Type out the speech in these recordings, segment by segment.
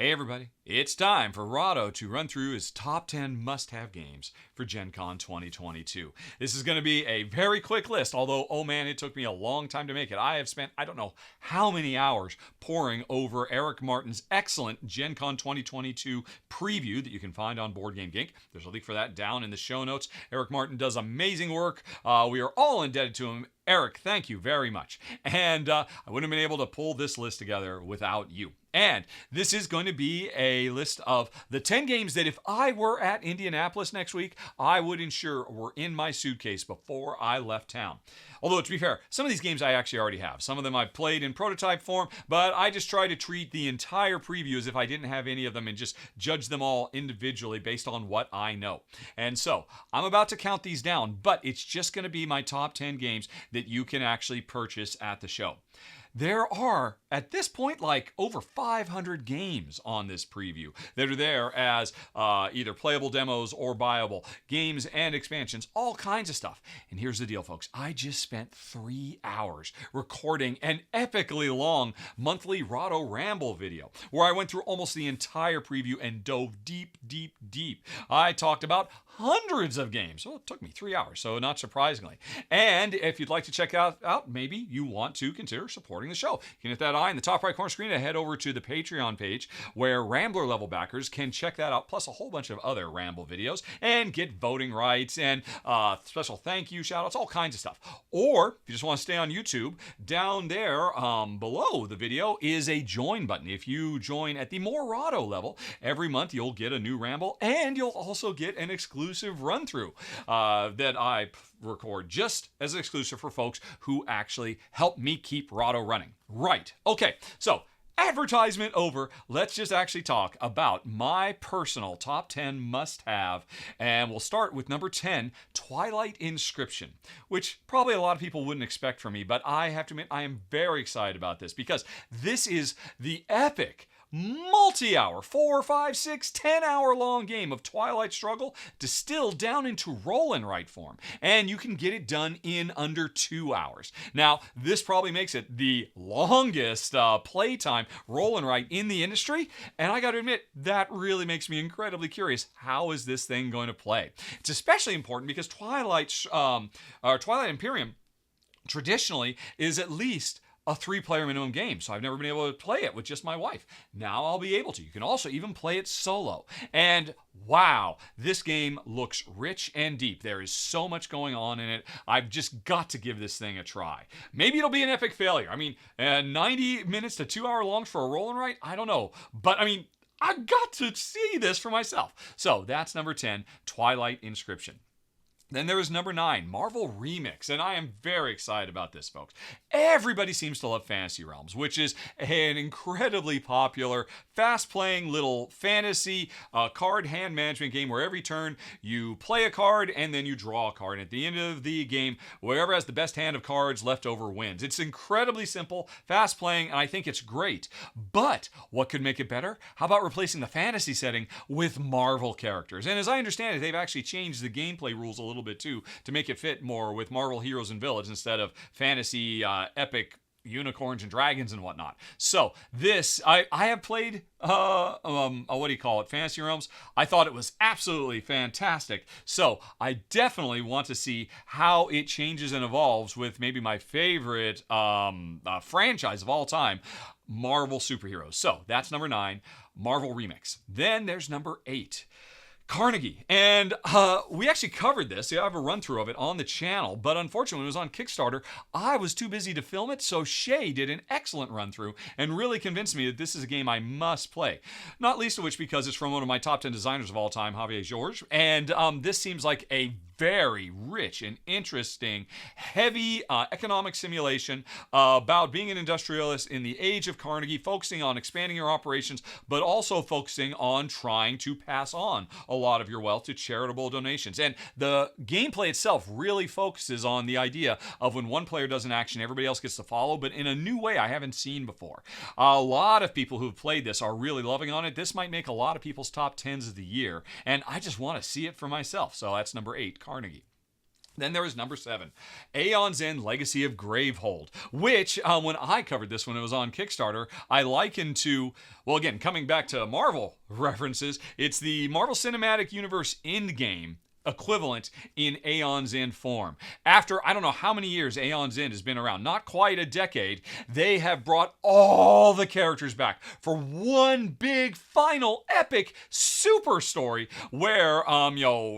Hey everybody, it's time for Rahdo to run through his top 10 must-have games for Gencon 2022. This is going to be a very quick list, although, oh man, it took me a long time to make it. I have spent, I don't know how many hours poring over Eric Martin's excellent Gencon 2022 preview that you can find on Board Game Geek. There's a link for that down in the show notes. Eric Martin does amazing work. We are all indebted to him. Eric, thank you very much. And I wouldn't have been able to pull this list together without you. And this is going to be a list of the 10 games that if I were at Indianapolis next week, I would ensure were in my suitcase before I left town. Although, to be fair, some of these games I actually already have. Some of them I've played in prototype form, but I just try to treat the entire preview as if I didn't have any of them and just judge them all individually based on what I know. And so, I'm about to count these down, but it's just going to be my top 10 games that you can actually purchase at the show. There are, at this point, like over 500 games on this preview that are there as either playable demos or buyable games and expansions, all kinds of stuff. And here's the deal, folks. I just spent 3 hours recording an epically long monthly Rahdo Ramble video where I went through almost the entire preview and dove deep, deep, deep. I talked about hundreds of games. Well, it took me 3 hours, so not surprisingly. And if you'd like to check out, maybe you want to consider supporting the show, you can hit that eye in the top right corner screen and head over to the Patreon page where Rambler level backers can check that out, plus a whole bunch of other Ramble videos and get voting rights and special thank you shout outs, all kinds of stuff. Or if you just want to stay on YouTube, down there below the video is a join button. If you join at the more Rahdo level, every month you'll get a new Ramble and you'll also get an exclusive run through that I record just as an exclusive for folks who actually help me keep Rahdo running. Right. Okay. So advertisement over. Let's just actually talk about my personal top 10 must-have. And we'll start with number 10, Twilight Inscription, which probably a lot of people wouldn't expect from me, but I have to admit I am very excited about this because this is the epic multi-hour, 4, 5, 6, 10-hour long game of Twilight Struggle distilled down into roll and write form. And you can get it done in under 2 hours. Now, this probably makes it the longest playtime roll and write in the industry. And I got to admit, that really makes me incredibly curious. How is this thing going to play? It's especially important because Twilight Imperium traditionally is at least a 3-player minimum game, so I've never been able to play it with just my wife. Now I'll be able to. You can also even play it solo. And wow, this game looks rich and deep. There is so much going on in it. I've just got to give this thing a try. Maybe it'll be an epic failure. I mean, 90 minutes to 2 hour long for a roll and write? I don't know. But I mean, I've got to see this for myself. So that's number 10, Twilight Inscription. Then there is number 9, Marvel Remix, and I am very excited about this, folks. Everybody seems to love Fantasy Realms, which is an incredibly popular, fast-playing little fantasy card hand management game where every turn you play a card and then you draw a card. And at the end of the game, whoever has the best hand of cards left over wins. It's incredibly simple, fast-playing, and I think it's great. But what could make it better? How about replacing the fantasy setting with Marvel characters? And as I understand it, they've actually changed the gameplay rules a little bit too to make it fit more with Marvel heroes and villains instead of fantasy epic unicorns and dragons and whatnot. So this, I have played, what do you call it, Fantasy Realms. I thought it was absolutely fantastic. So I definitely want to see how it changes and evolves with maybe my favorite franchise of all time, Marvel superheroes. So that's number 9, Marvel Remix. Then there's number 8. Carnegie. And we actually covered this. I have a run through of it on the channel, but unfortunately when it was on Kickstarter, I was too busy to film it, so Shay did an excellent run through and really convinced me that this is a game I must play. Not least of which because it's from one of my top 10 designers of all time, Javier George, and this seems like a very rich and interesting, heavy economic simulation about being an industrialist in the age of Carnegie, focusing on expanding your operations, but also focusing on trying to pass on a lot of your wealth to charitable donations. And the gameplay itself really focuses on the idea of when one player does an action, everybody else gets to follow, but in a new way I haven't seen before. A lot of people who've played this are really loving on it. This might make a lot of people's top 10s of the year, and I just want to see it for myself. So that's number 8, Carnegie. Then there was number 7, Aeon's End Legacy of Gravehold, which, when I covered this when it was on Kickstarter, I likened to, well, again, coming back to Marvel references, it's the Marvel Cinematic Universe Endgame equivalent in Aeon's End form. After, I don't know how many years Aeon's End has been around, not quite a decade, they have brought all the characters back for one big, final, epic, super story where,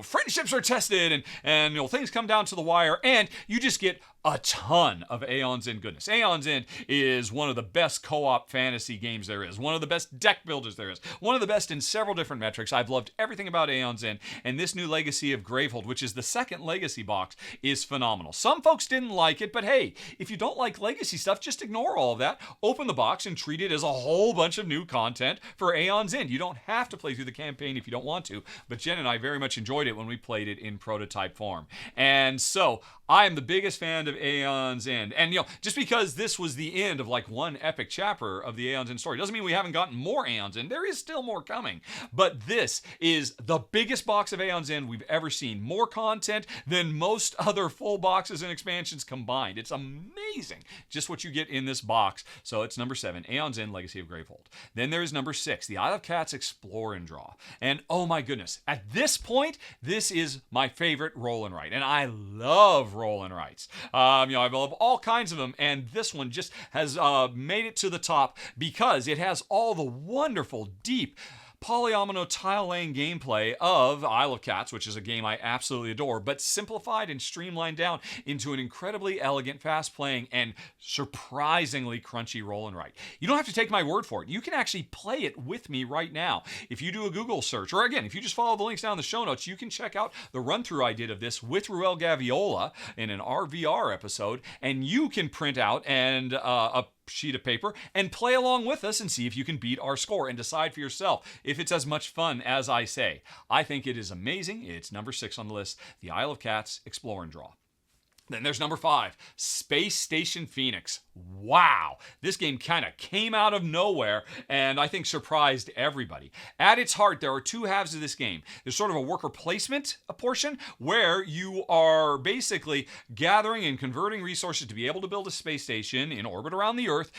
friendships are tested and things come down to the wire, and you just get a ton of Aeon's End goodness. Aeon's End is one of the best co-op fantasy games there is, one of the best deck builders there is, one of the best in several different metrics. I've loved everything about Aeon's End, and this new Legacy of Gravehold, which is the second Legacy box, is phenomenal. Some folks didn't like it, but hey, if you don't like Legacy stuff, just ignore all of that, open the box, and treat it as a whole bunch of new content for Aeon's End. You don't have to play through the campaign if you don't want to, but Jen and I very much enjoyed it when we played it in prototype form. And so, I am the biggest fan of Aeon's End. And, just because this was the end of like one epic chapter of the Aeon's End story doesn't mean we haven't gotten more Aeon's End. There is still more coming. But this is the biggest box of Aeon's End we've ever seen. More content than most other full boxes and expansions combined. It's amazing just what you get in this box. So it's number 7, Aeon's End Legacy of Gravehold. Then there is number 6, the Isle of Cats Explore and Draw. And oh my goodness, at this point, this is my favorite roll and write. And I love roll and writes. I love all kinds of them, and this one just has made it to the top because it has all the wonderful, deep, polyomino tile laying gameplay of Isle of Cats, which is a game I absolutely adore, but simplified and streamlined down into an incredibly elegant, fast-playing, and surprisingly crunchy roll and write. You don't have to take my word for it. You can actually play it with me right now. If you do a Google search, or again, if you just follow the links down in the show notes, you can check out the run-through I did of this with Ruel Gaviola in an RVR episode, and you can print out and a sheet of paper and play along with us and see if you can beat our score and decide for yourself if it's as much fun as I say. I think it is amazing. It's number 6 on the list, the Isle of Cats Explore and Draw. Then there's number 5, Space Station Phoenix. Wow, this game kind of came out of nowhere and I think surprised everybody. At its heart, there are two halves of this game. There's sort of a worker placement portion where you are basically gathering and converting resources to be able to build a space station in orbit around the Earth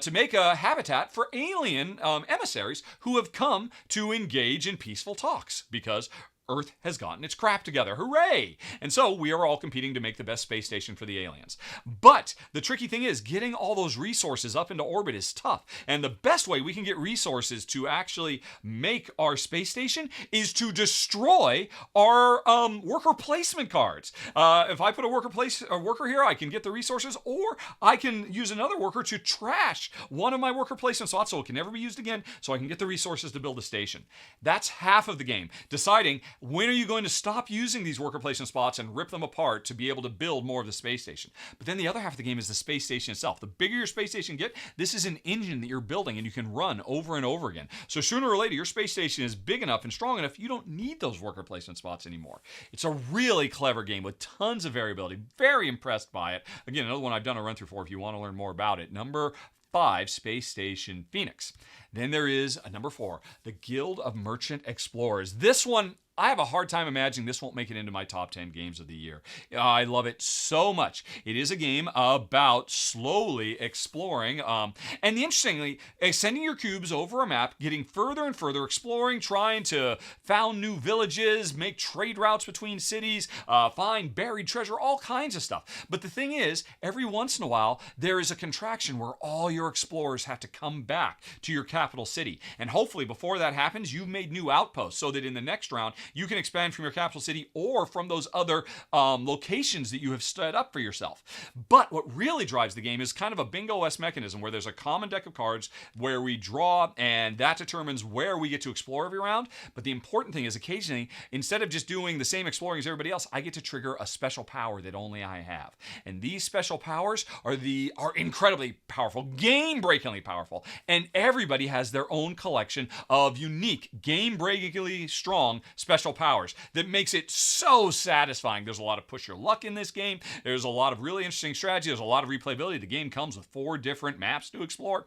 to make a habitat for alien emissaries who have come to engage in peaceful talks because Earth has gotten its crap together. Hooray! And so we are all competing to make the best space station for the aliens. But the tricky thing is getting all those resources up into orbit is tough. And the best way we can get resources to actually make our space station is to destroy our worker placement cards. If I put a worker here, I can get the resources, or I can use another worker to trash one of my worker placement slots so it can never be used again, so I can get the resources to build a station. That's half of the game. Deciding when are you going to stop using these worker placement spots and rip them apart to be able to build more of the space station. But then the other half of the game is the space station itself. The bigger your space station get, this is an engine that you're building and you can run over and over again. So sooner or later, your space station is big enough and strong enough, you don't need those worker placement spots anymore. It's a really clever game with tons of variability. Very impressed by it. Again, another one I've done a run through for if you want to learn more about it. Number 5, Space Station Phoenix. Then there is number 4, the Guild of Merchant Explorers. This one, I have a hard time imagining this won't make it into my top 10 games of the year. I love it so much. It is a game about slowly exploring, and interestingly, sending your cubes over a map, getting further and further, exploring, trying to found new villages, make trade routes between cities, find buried treasure, all kinds of stuff. But the thing is, every once in a while, there is a contraction where all your explorers have to come back to your capital city. And hopefully before that happens, you've made new outposts so that in the next round, you can expand from your capital city or from those other locations that you have set up for yourself. But what really drives the game is kind of a bingo-esque mechanism where there's a common deck of cards where we draw, and that determines where we get to explore every round. But the important thing is occasionally, instead of just doing the same exploring as everybody else, I get to trigger a special power that only I have. And these special powers are incredibly powerful, game-breakingly powerful, and everybody has their own collection of unique, game-breakingly strong special powers that makes it so satisfying. There's a lot of push your luck in this game. There's a lot of really interesting strategy. There's a lot of replayability. The game comes with 4 different maps to explore.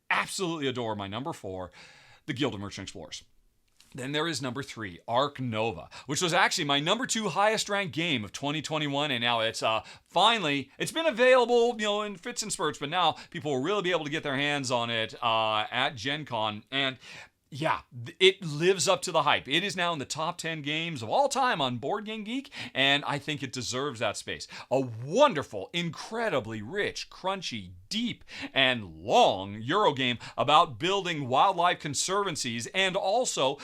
Absolutely adore my number 4, the Guild of Merchant Explorers. Then there is number 3, Ark Nova, which was actually my number 2 highest ranked game of 2021, and now it's finally, it's been available, in fits and spurts, but now people will really be able to get their hands on it at Gen Con, and yeah, it lives up to the hype. It is now in the top 10 games of all time on Board Game Geek, and I think it deserves that space. A wonderful, incredibly rich, crunchy, deep, and long Euro game about building wildlife conservancies and also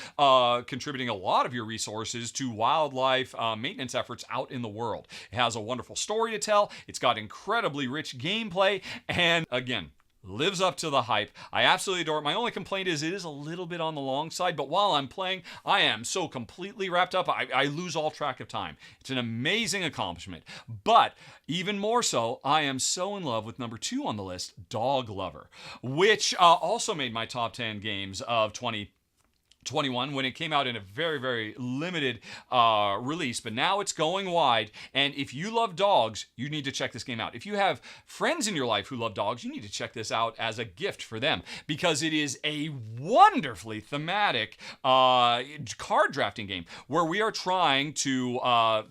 contributing a lot of your resources to wildlife maintenance efforts out in the world. It has a wonderful story to tell. It's got incredibly rich gameplay, and again, lives up to the hype. I absolutely adore it. My only complaint is it is a little bit on the long side, but while I'm playing, I am so completely wrapped up, I lose all track of time. It's an amazing accomplishment. But even more so, I am so in love with number 2 on the list, Dog Lover, which also made my top 10 games of 2021 when it came out in a very, very limited release, but now it's going wide, and if you love dogs, you need to check this game out. If you have friends in your life who love dogs, you need to check this out as a gift for them, because it is a wonderfully thematic card drafting game where we are trying to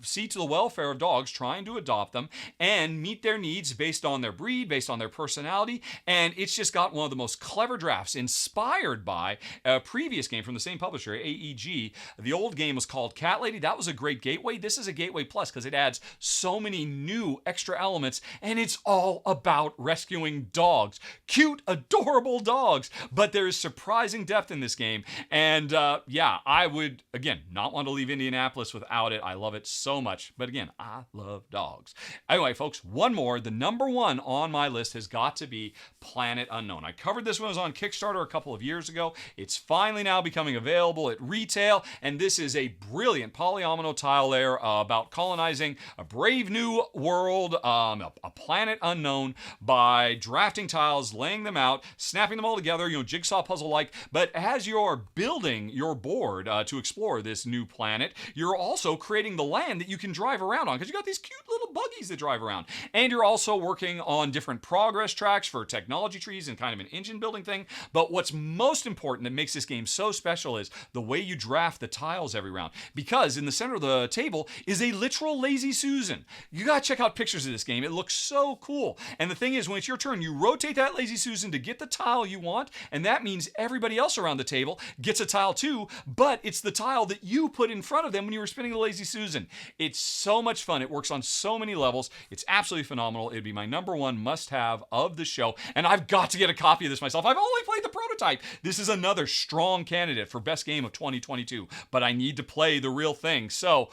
see to the welfare of dogs, trying to adopt them and meet their needs based on their breed, based on their personality, and it's just got one of the most clever drafts inspired by a previous game from the same publisher, AEG. The old game was called Cat Lady. That was a great gateway. This is a gateway plus because it adds so many new extra elements, and it's all about rescuing dogs. Cute, adorable dogs. But there is surprising depth in this game, and yeah, I would, again, not want to leave Indianapolis without it. I love it so much, but again, I love dogs. Anyway, folks, one more. The number 1 on my list has got to be Planet Unknown. I covered this when it was on Kickstarter a couple of years ago. It's finally now becoming available at retail, and this is a brilliant polyomino tile layer about colonizing a brave new world, a planet unknown, by drafting tiles, laying them out, snapping them all together, jigsaw puzzle-like. But as you're building your board to explore this new planet, you're also creating the land that you can drive around on, because you got these cute little buggies that drive around. And you're also working on different progress tracks for technology trees and kind of an engine building thing. But what's most important that makes this game so special is the way you draft the tiles every round, because in the center of the table is a literal Lazy Susan. You gotta check out pictures of this game. It looks so cool. And the thing is, when it's your turn, you rotate that Lazy Susan to get the tile you want, and that means everybody else around the table gets a tile too, but it's the tile that you put in front of them when you were spinning the Lazy Susan. It's so much fun. It works on so many levels. It's absolutely phenomenal. It'd be my number 1 must-have of the show, and I've got to get a copy of this myself. I've only played the prototype. This is another strong candidate for best game of 2022, but I need to play the real thing. So,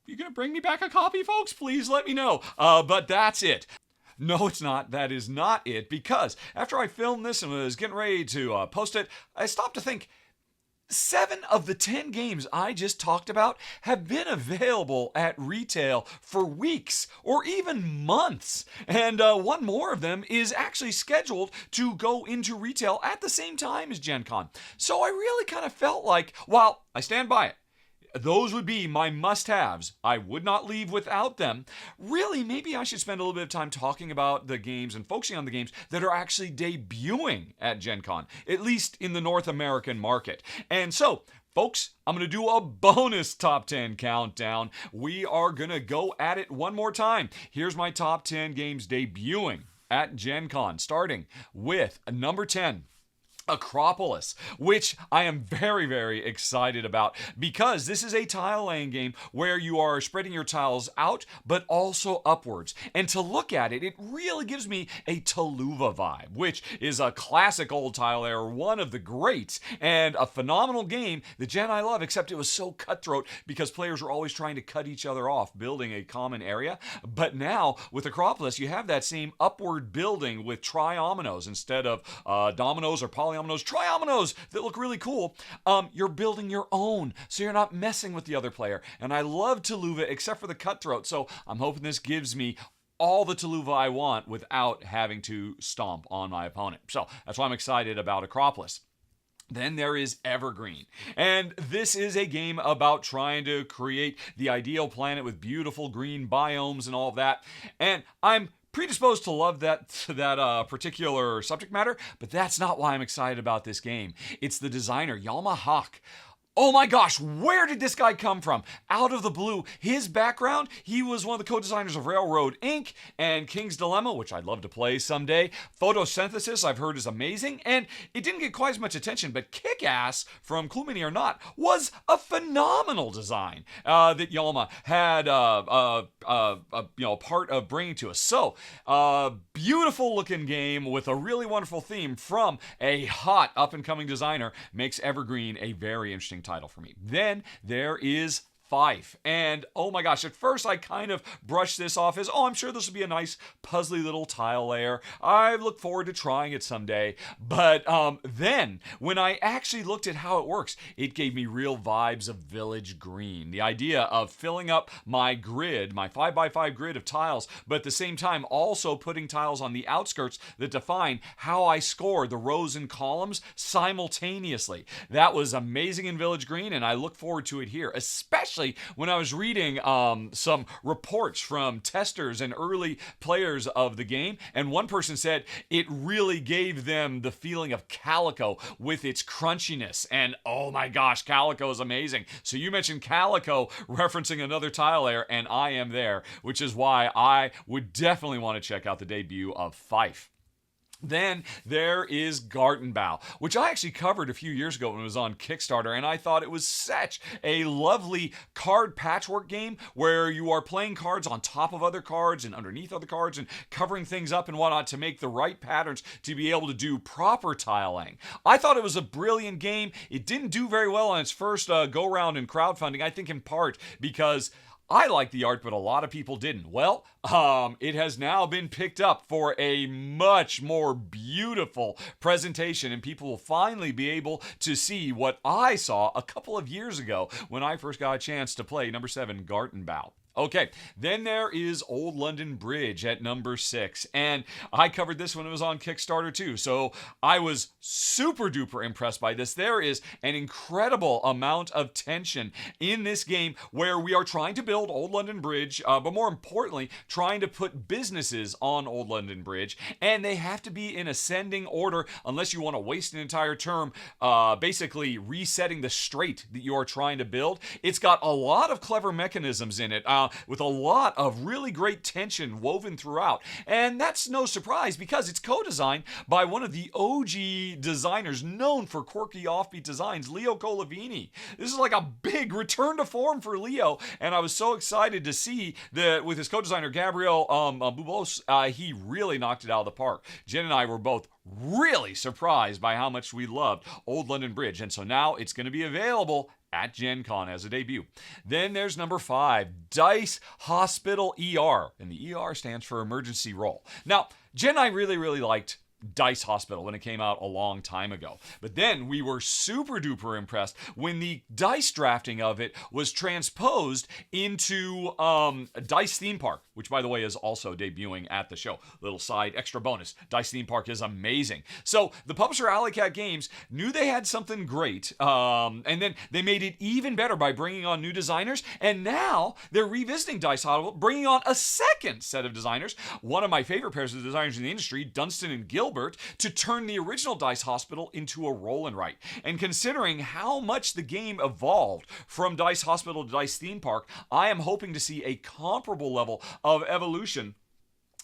you gonna bring me back a copy, folks? Please let me know. But that's it. No, it's not. That is not it, because after I filmed this and was getting ready to post it, I stopped to think, 7 of the 10 games I just talked about have been available at retail for weeks or even months. And one more of them is actually scheduled to go into retail at the same time as Gen Con. So I really kind of felt like, while I stand by it, those would be my must-haves. I would not leave without them. Really, maybe I should spend a little bit of time talking about the games and focusing on the games that are actually debuting at Gen Con, at least in the North American market. And so, folks, I'm going to do a bonus top 10 countdown. We are going to go at it one more time. Here's my top 10 games debuting at Gen Con, starting with number 10. Akropolis, which I am very, very excited about, because this is a tile laying game where you are spreading your tiles out but also upwards. And to look at it, it really gives me a Tuluva vibe, which is a classic old tile layer, one of the greats, and a phenomenal game that Jen and I love, except it was so cutthroat because players were always trying to cut each other off building a common area. But now with Akropolis, you have that same upward building with triominoes instead of dominoes or polyominoes, triominoes that look really cool. You're building your own, so you're not messing with the other player. And I love Tuluva except for the cutthroat, so I'm hoping this gives me all the Tuluva I want without having to stomp on my opponent. So that's why I'm excited about Akropolis. Then there is Evergreen, and this is a game about trying to create the ideal planet with beautiful green biomes and all of that. And I'm predisposed to love that particular subject matter, but that's not why I'm excited about this game. It's the designer, Yalma Hawk. Oh my gosh, where did this guy come from? Out of the blue. His background, he was one of the co-designers of Railroad Inc. and King's Dilemma, which I'd love to play someday. Photosynthesis, I've heard, is amazing, and it didn't get quite as much attention, but Kick-Ass from Clue Mini or Not was a phenomenal design that Yalma had a part of bringing to us. So, beautiful looking game with a really wonderful theme from a hot up-and-coming designer makes Evergreen a very interesting title for me. Then there is Fyfe. And oh my gosh, at first I kind of brushed this off as, I'm sure this will be a nice puzzly little tile layer. I look forward to trying it someday. But then when I actually looked at how it works, it gave me real vibes of Village Green. The idea of filling up my grid, my 5x5 grid of tiles, but at the same time also putting tiles on the outskirts that define how I score the rows and columns simultaneously. That was amazing in Village Green, and I look forward to it here, especially when I was reading some reports from testers and early players of the game, and one person said it really gave them the feeling of Calico with its crunchiness, and oh my gosh, Calico is amazing. So you mentioned Calico referencing another tile layer, and I am there, which is why I would definitely want to check out the debut of Fyfe. Then there is Gartenbau, which I actually covered a few years ago when it was on Kickstarter, and I thought it was such a lovely card patchwork game where you are playing cards on top of other cards and underneath other cards and covering things up and whatnot to make the right patterns to be able to do proper tiling. I thought it was a brilliant game. It didn't do very well on its first go-round in crowdfunding, I think in part because I liked the art, but a lot of people didn't. Well, it has now been picked up for a much more beautiful presentation, and people will finally be able to see what I saw a couple of years ago when I first got a chance to play number 7, Gartenbau. Okay, then there is Old London Bridge at number 6, and I covered this when it was on Kickstarter too, so I was super duper impressed by this. There is an incredible amount of tension in this game where we are trying to build Old London Bridge, but more importantly, trying to put businesses on Old London Bridge, and they have to be in ascending order unless you want to waste an entire term basically resetting the strait that you are trying to build. It's got a lot of clever mechanisms in it, with a lot of really great tension woven throughout. And that's no surprise because it's co-designed by one of the OG designers known for quirky offbeat designs, Leo Colavini. This is like a big return to form for Leo, and I was so excited to see that with his co-designer Gabriel Bubos, he really knocked it out of the park. Jen and I were both really surprised by how much we loved Old London Bridge, and so now it's going to be available at Gen Con as a debut. Then there's number 5, Dice Hospital ER, and the ER stands for Emergency Roll. Now, Jen and I really liked Dice Hospital when it came out a long time ago. But then we were super duper impressed when the dice drafting of it was transposed into Dice Theme Park, which by the way is also debuting at the show. Little side extra bonus. Dice Theme Park is amazing. So the publisher Alley Cat Games knew they had something great, and then they made it even better by bringing on new designers, and now they're revisiting Dice Hospital, bringing on a second set of designers, one of my favorite pairs of designers in the industry, Dunstan and Gilbert, to turn the original Dice Hospital into a roll and write. And considering how much the game evolved from Dice Hospital to Dice Theme Park, I am hoping to see a comparable level of evolution,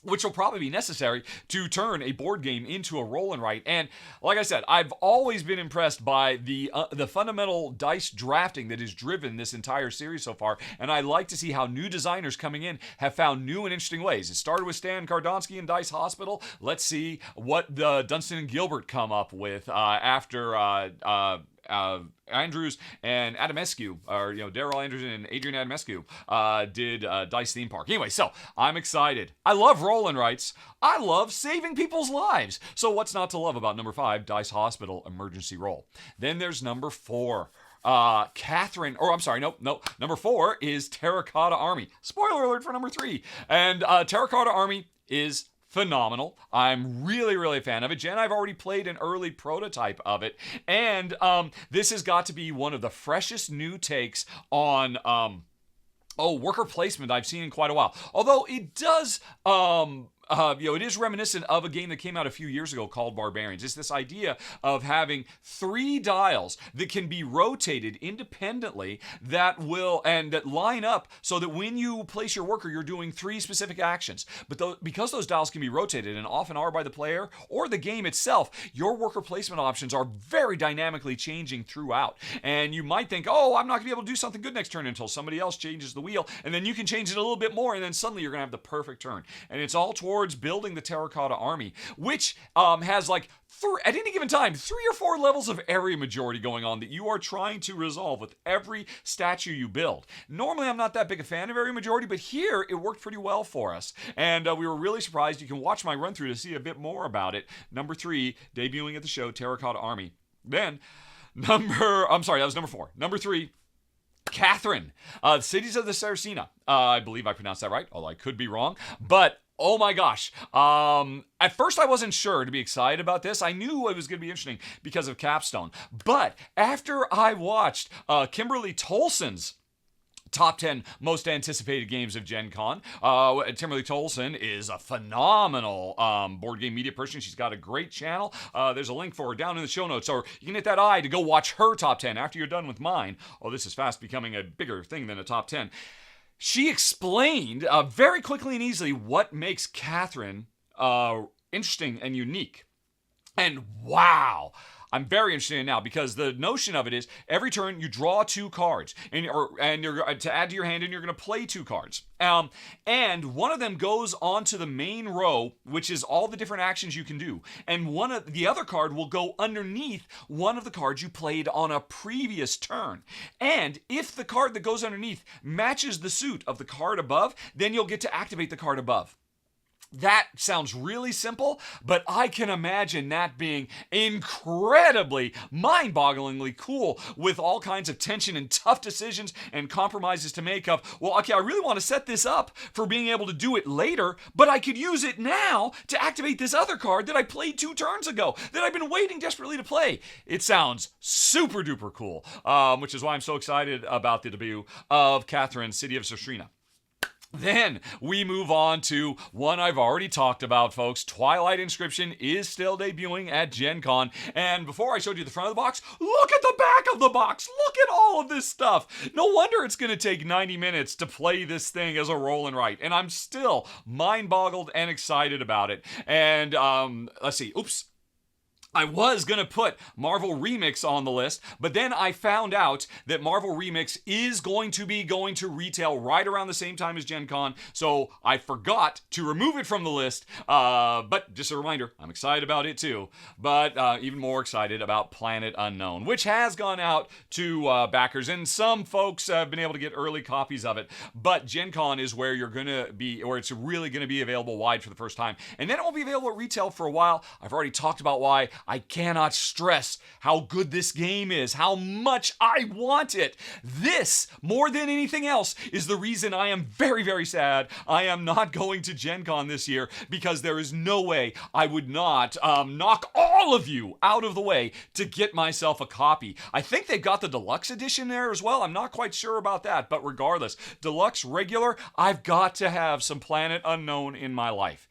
which will probably be necessary to turn a board game into a roll and write. And like I said, I've always been impressed by the fundamental dice drafting that has driven this entire series so far, and I like to see how new designers coming in have found new and interesting ways. It started with Stan Kardonsky and Dice Hospital. Let's see what the Dunstan and Gilbert come up with after Andrews and Adamescu, or Daryl Andrews and Adrian Adamescu did Dice Theme Park. Anyway, so I'm excited. I love roll and writes. I love saving people's lives. So what's not to love about number 5, Dice Hospital Emergency Roll? Then there's number 4. Number 4 is Terracotta Army. Spoiler alert for number 3. And Terracotta Army is phenomenal. I'm really a fan of it. Jen and I have already played an early prototype of it, and this has got to be one of the freshest new takes on worker placement I've seen in quite a while. Although it does it is reminiscent of a game that came out a few years ago called Barbarians. It's this idea of having 3 dials that can be rotated independently that line up so that when you place your worker, you're doing 3 specific actions. But because those dials can be rotated, and often are by the player or the game itself, your worker placement options are very dynamically changing throughout. And you might think, oh, I'm not going to be able to do something good next turn until somebody else changes the wheel, and then you can change it a little bit more, and then suddenly you're going to have the perfect turn. And it's all towards building the Terracotta Army, which has like at any given time 3 or 4 levels of area majority going on that you are trying to resolve with every statue you build. Normally, I'm not that big a fan of area majority, but here it worked pretty well for us. And we were really surprised. You can watch my run through to see a bit more about it. Number 3, debuting at the show, Terracotta Army. Then, that was number 4. Number 3, Catherine, Cities of the Tsarina. I believe I pronounced that right, although I could be wrong. But oh my gosh. At first I wasn't sure to be excited about this. I knew it was going to be interesting because of Capstone. But after I watched Kimberly Tolson's top 10 most anticipated games of Gen Con. Kimberly Tolson is a phenomenal board game media person. She's got a great channel. There's a link for her down in the show notes, or you can hit that eye to go watch her top 10 after you're done with mine. Oh, this is fast becoming a bigger thing than a top 10. She explained very quickly and easily what makes Catherine interesting and unique. And wow! I'm very interested in it now because the notion of it is every turn you draw 2 cards and you're to add to your hand, and you're going to play 2 cards. And one of them goes onto the main row, which is all the different actions you can do. And the other card will go underneath one of the cards you played on a previous turn. And if the card that goes underneath matches the suit of the card above, then you'll get to activate the card above. That sounds really simple, but I can imagine that being incredibly, mind-bogglingly cool with all kinds of tension and tough decisions and compromises to make of, well, okay, I really want to set this up for being able to do it later, but I could use it now to activate this other card that I played 2 turns ago that I've been waiting desperately to play. It sounds super duper cool, which is why I'm so excited about the debut of Catherine, City of Tsarina. Then we move on to one I've already talked about, folks. Twilight Inscription is still debuting at Gen Con. And before I showed you the front of the box, look at the back of the box. Look at all of this stuff. No wonder it's going to take 90 minutes to play this thing as a roll and write. And I'm still mind-boggled and excited about it. And let's see. Oops. I was going to put Marvel Remix on the list, but then I found out that Marvel Remix is going to retail right around the same time as Gen Con, so I forgot to remove it from the list, but just a reminder, I'm excited about it too, but even more excited about Planet Unknown, which has gone out to backers, and some folks have been able to get early copies of it, but Gen Con is where it's really going to be available wide for the first time, and then it won't be available at retail for a while. I've already talked about why. I cannot stress how good this game is, how much I want it. This, more than anything else, is the reason I am very, very sad I am not going to Gen Con this year, because there is no way I would not knock all of you out of the way to get myself a copy. I think they've got the deluxe edition there as well. I'm not quite sure about that, but regardless, deluxe, regular, I've got to have some Planet Unknown in my life.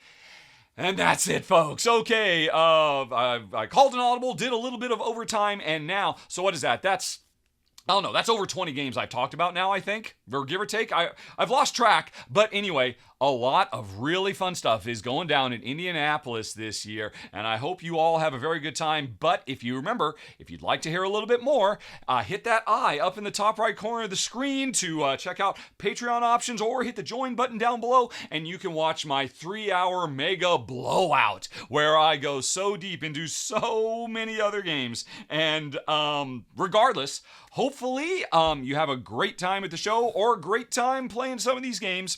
And that's it, folks. Okay, I called an audible, did a little bit of overtime, and now, so what is that? That's over 20 games I've talked about now, I think, or give or take. I've lost track, but anyway, a lot of really fun stuff is going down in Indianapolis this year, and I hope you all have a very good time. But if you'd like to hear a little bit more, hit that eye up in the top right corner of the screen to check out Patreon options, or hit the join button down below, and you can watch my 3-hour mega blowout, where I go so deep into so many other games. And regardless, hopefully you have a great time at the show, or a great time playing some of these games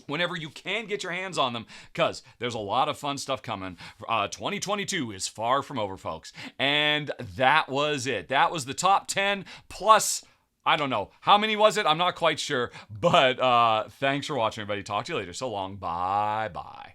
whenever you can get your hands on them, because there's a lot of fun stuff coming. 2022 is far from over, folks. And that was it. That was the top 10 plus, I don't know. How many was it? I'm not quite sure. But thanks for watching, everybody. Talk to you later. So long. Bye-bye.